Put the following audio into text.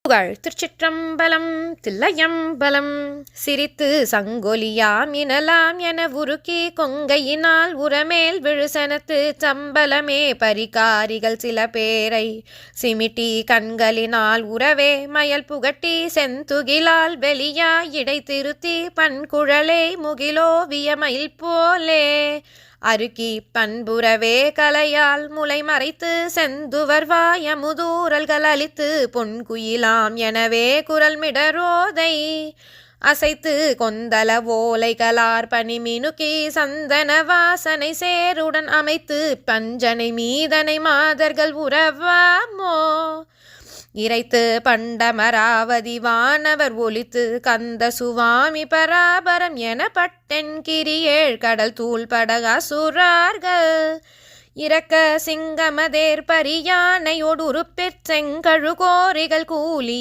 புகழ் திருச்சிற்றம்பலம் தில்லையம்பலம். சிரித்து சங்கொலியாம் இனலாம் என உருக்கி கொங்கையினால் உரமேல் விழுசனத்து சம்பலமே பரிகாரிகள் சில பேரை சிமிட்டி கண்களினால் உறவே மயல் புகட்டி செந்துகிலால் வெளியா இடை திருத்தி பண்குழலை முகிலோவியமயில் போலே அருக்கி பண்புறவே கலையால் முளை மறைத்து செந்துவர் வாயமுதூரல்கள் அளித்து பொன்குயிலாம் எனவே குரல் மிடரோதை அசைத்து கொந்தல ஓலைகளார் பனி மினுக்கி சந்தன வாசனை சேருடன் அமைத்து பஞ்சனை மீதனை மாதர்கள் உறவாமோ இறைத்து பண்டமராவதி வானவர் ஒலித்து கந்த சுவாமி பராபரம் என பட்டென் கிரியேழ் கடல் தூள்படக அசுரார்கள் இறக்க சிங்கமதேர் பரியானையோடு உருப்பிற் செங்கழு கோரிகள் கூலி